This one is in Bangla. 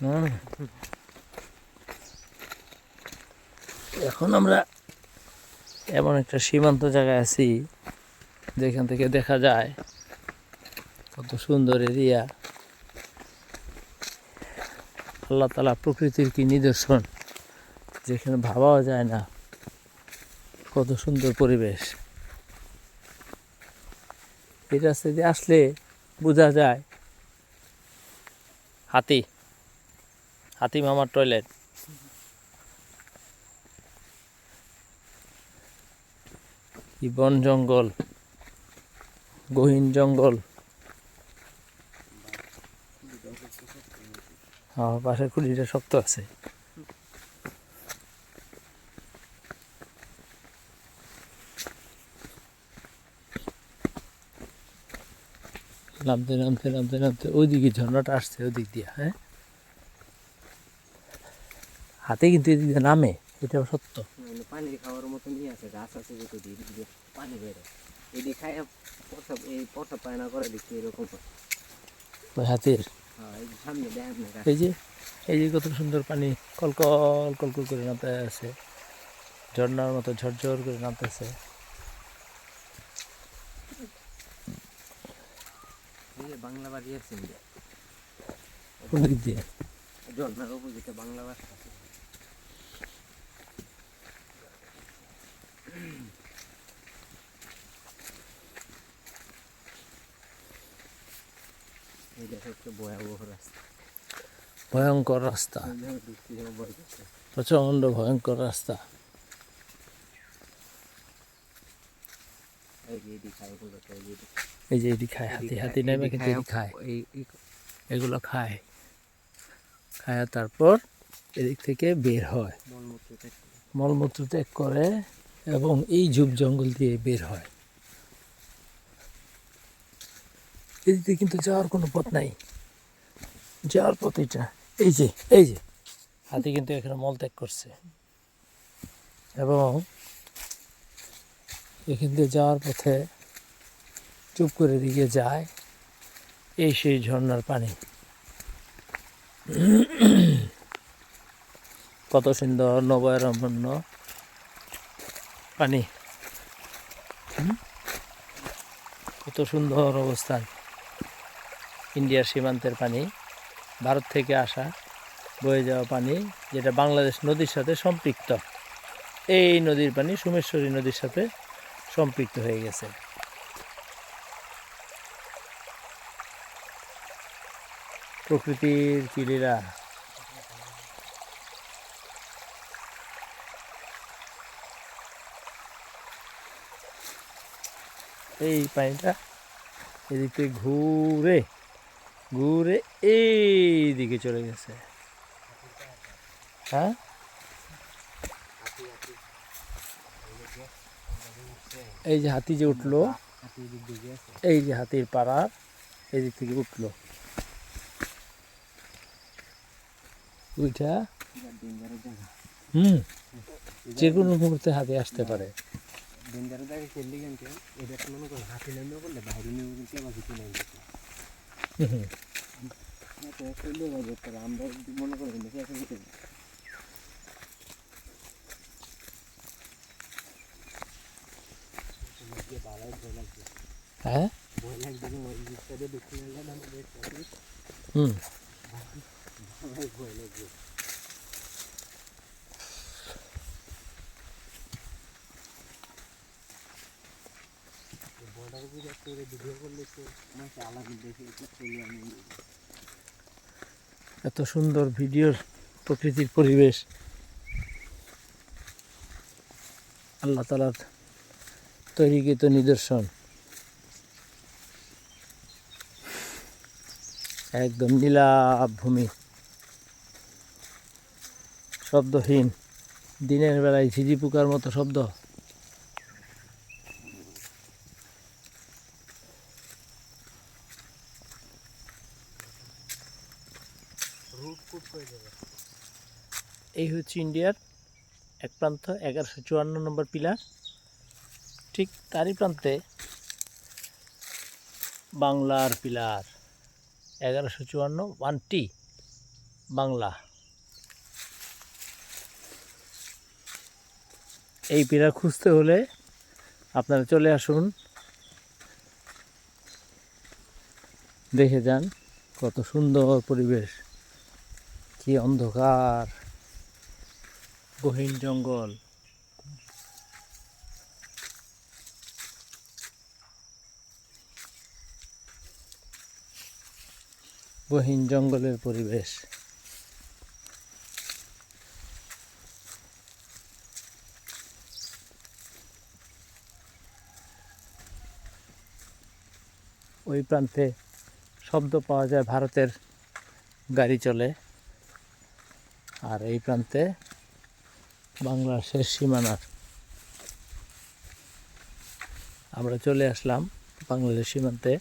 হুম। এখন আমরা এমন একটা সীমান্ত জায়গায় আছি যেখান থেকে দেখা যায় কত সুন্দর এরিয়া। আল্লাহ তাআলা প্রকৃতির কি নিদর্শন, যেখানে ভাবাও যায় না কত সুন্দর পরিবেশ। এই রাস্তা দিয়ে আসলে বোঝা যায় হাতি হাতি মামার টয়লেট। কি বন জঙ্গল, গহীন জঙ্গল। আমার পাশের খুঁটিটা শক্ত আছে। নামতে নামতে নামতে নামতে ওইদিকে ঝর্ণাটা আসছে ওদিক দিয়ে। হ্যাঁ, হাতে কিন্তু এদিক দিয়ে নামে, এটা সত্য। পানি খাওয়ার মতো নিয়ে আছে, গাছ আছে যেহেতু এদিক দিয়ে পানি বেরো, এদিক খায় প্রসাব, এই প্রসাব পায়না করে দেখছি এরকম। ওই হাতের হ্যাঁ, এই যে সামনে দেখেন না, এই যে কত সুন্দর পানি কলকল কলকল করে নামতে আছে, ঝর্ণার মতো ঝরঝর করে নামতেছে। এই যে বাংলা বাড়ি আছে ওদিক দিয়ে ঝর্ণার অপোজিটে বাংলা বাড়ি আছে। এইটা হচ্ছে ভয়াবহ রাস্তা, ভয়ঙ্কর রাস্তা, প্রচন্ড ভয়ঙ্কর রাস্তা। এই যে এটি খায় হাতি, হাতি নেমে কিন্তু এটি খায়, এগুলো খায়, খায় তারপর এদিক থেকে বের হয়, মলমূত্র ত্যাগ করে এবং এই ঝোপ জঙ্গল দিয়ে বের হয়। এদিকে কিন্তু যাওয়ার কোনো পথ নাই, যাওয়ার পথ এটা। এই যে হাতি কিন্তু এখানে মল ত্যাগ করছে এবং এখান দিয়ে যাওয়ার পথে চুপ করে দিকে যায় এই সেই ঝর্ণার পানি। কত সুন্দর নবরম্য পানি, কত সুন্দর অবস্থান। ইন্ডিয়ার সীমান্তের পানি, ভারত থেকে আসা বয়ে যাওয়া পানি, যেটা বাংলাদেশ নদীর সাথে সম্পৃক্ত। এই নদীর পানি সোমেশ্বরী নদীর সাথে সম্পৃক্ত হয়ে গেছে। প্রকৃতির কি লীলা! এই পানিটা এদিক থেকে ঘুরে ঘুরে এই দিকে চলে গেছে। হ্যাঁ, এই যে হাতি যে উঠলো, এই যে হাতির পাড়া এদিক থেকে উঠলো, ওইটা যে কোনো মুহূর্তে হাতি আসতে পারে। হ্যাঁ, এত সুন্দর ভিডিওর প্রকৃতির পরিবেশ আল্লাহ তাআলার তৈরিকৃত নিদর্শন। একদম নীলাভ ভূমি, শব্দহীন, দিনের বেলায় ঝিঝি পোকার মতো শব্দ। এই হচ্ছে ইন্ডিয়ার এক প্রান্ত 1154 নম্বর পিলার, ঠিক তারই প্রান্তে বাংলার পিলার 1154 1T। বাংলা। এই পিঁড়া খুঁজতে হলে আপনারা চলে আসুন, দেখে যান কত সুন্দর পরিবেশ, কি অন্ধকার, গহীন জঙ্গল। গহীন জঙ্গলের পরিবেশ। ওই প্রান্তে শব্দ পাওয়া যায় ভারতের গাড়ি চলে, আর এই প্রান্তে বাংলার শেষ সীমানার। আমরা চলে আসলাম বাংলাদেশ সীমান্তে।